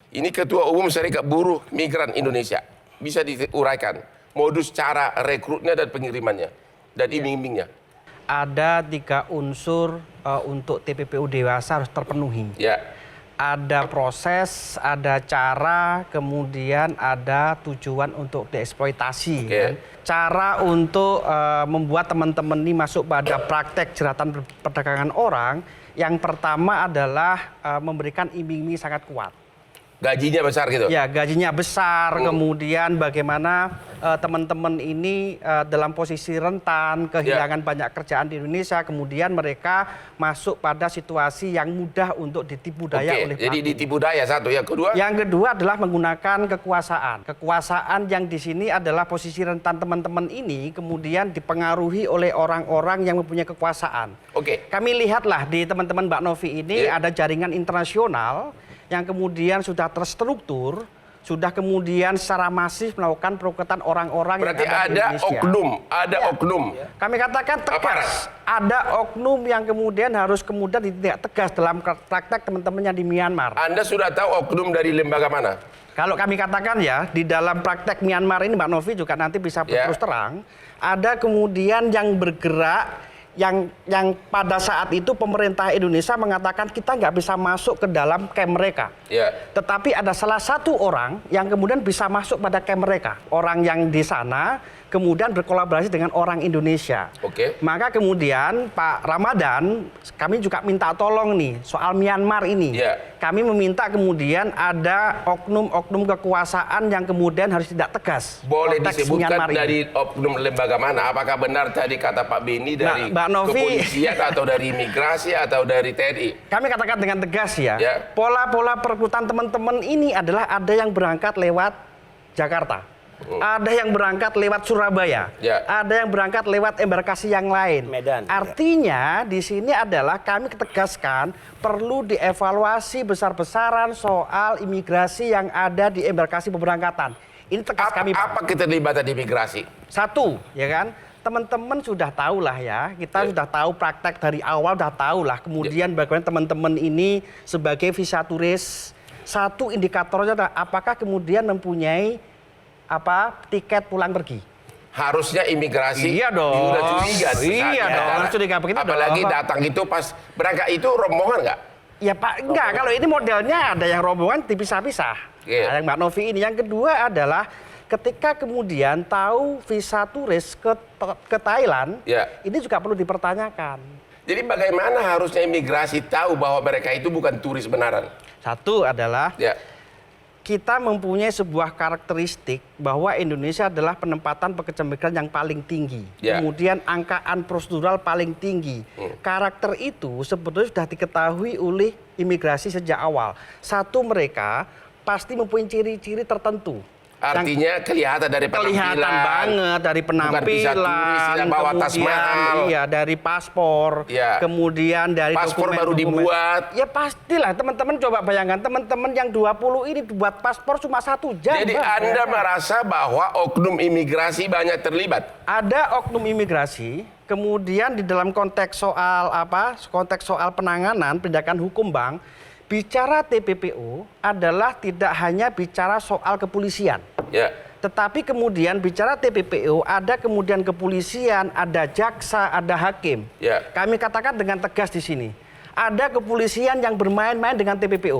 Ini Ketua Umum Serikat Buruh Migran Indonesia. Bisa diuraikan modus cara rekrutnya dan pengirimannya dan iming-imingnya. Ada 3 unsur untuk TPPU dewasa harus terpenuhi. Ya. Ada proses, ada cara, kemudian ada tujuan untuk dieksploitasi. Okay. Kan? Cara untuk membuat teman-teman ini masuk pada praktek jeratan perdagangan orang, yang pertama adalah memberikan iming-iming sangat kuat. Gajinya besar gitu? Ya, gajinya besar, kemudian bagaimana teman-teman ini dalam posisi rentan, kehilangan banyak kerjaan di Indonesia, kemudian mereka masuk pada situasi yang mudah untuk ditipu daya oleh pelaku. Jadi ditipu daya satu, yang kedua? Yang kedua adalah menggunakan kekuasaan. Kekuasaan yang di sini adalah posisi rentan teman-teman ini, kemudian dipengaruhi oleh orang-orang yang mempunyai kekuasaan. Kami lihatlah di teman-teman Mbak Novi ini ada jaringan internasional yang kemudian sudah terstruktur, sudah kemudian secara masif melakukan perekrutan orang-orang yang ada di Indonesia. Ada oknum. Kami katakan tegas, ada oknum yang kemudian harus ditindak tegas dalam praktek teman-teman yang di Myanmar. Anda sudah tahu oknum dari lembaga mana? Kalau kami katakan ya, di dalam praktek Myanmar ini Mbak Novi juga nanti bisa terus terang, ada kemudian yang bergerak, yang pada saat itu pemerintah Indonesia mengatakan kita nggak bisa masuk ke dalam camp mereka. Tetapi ada salah satu orang yang kemudian bisa masuk pada camp mereka. Orang yang di sana kemudian berkolaborasi dengan orang Indonesia. Maka kemudian Pak Ramadan, kami juga minta tolong nih soal Myanmar ini. Kami meminta kemudian ada oknum-oknum kekuasaan yang kemudian harus tidak tegas. Boleh disebutkan dari oknum lembaga mana? Apakah benar tadi kata Pak Beni dari kepolisian atau dari imigrasi atau dari TNI? Kami katakan dengan tegas ya, pola-pola perekrutan teman-teman ini adalah ada yang berangkat lewat Jakarta. Ada yang berangkat lewat Surabaya, ada yang berangkat lewat embarkasi yang lain. Artinya di sini adalah kami tegaskan perlu dievaluasi besar-besaran soal imigrasi yang ada di embarkasi pemberangkatan. Ini tegas kami. Apa keterlibatan imigrasi? Satu, ya kan? Teman-teman sudah tahu lah ya, kita sudah tahu praktek dari awal, sudah tahu lah. Kemudian bagaimana teman-teman ini sebagai visa turis, satu indikatornya adalah apakah kemudian mempunyai tiket pulang pergi. Harusnya imigrasi sudah curiga. Iya dong, curiga begitu. Apalagi datang itu pas berangkat itu rombongan nggak? Ya Pak, enggak. Kalau ini modelnya ada yang rombongan dipisah-pisah. Nah, yang Mbak Novi ini. Yang kedua adalah ketika kemudian tahu visa turis ke Thailand, ini juga perlu dipertanyakan. Jadi bagaimana harusnya imigrasi tahu bahwa mereka itu bukan turis benaran? Satu adalah kita mempunyai sebuah karakteristik bahwa Indonesia adalah penempatan pekerja migran yang paling tinggi. Kemudian angkaan prosedural paling tinggi. Karakter itu sebetulnya sudah diketahui oleh imigrasi sejak awal. Satu, mereka pasti mempunyai ciri-ciri tertentu. Artinya kelihatan dari penampilan. Kelihatan banget dari penampilan, bawa tas mahal. Iya, dari paspor, kemudian dari paspor baru dibuat. Ya pastilah, teman-teman coba bayangkan, teman-teman yang 20 ini buat paspor cuma 1 jam. Jadi Anda merasa bahwa oknum imigrasi banyak terlibat? Ada oknum imigrasi, kemudian di dalam konteks soal penanganan penegakan hukum, Bang, bicara TPPU adalah tidak hanya bicara soal kepolisian. Tetapi kemudian bicara TPPU ada kemudian kepolisian, ada jaksa, ada hakim. Kami katakan dengan tegas di sini. Ada kepolisian yang bermain-main dengan TPPU.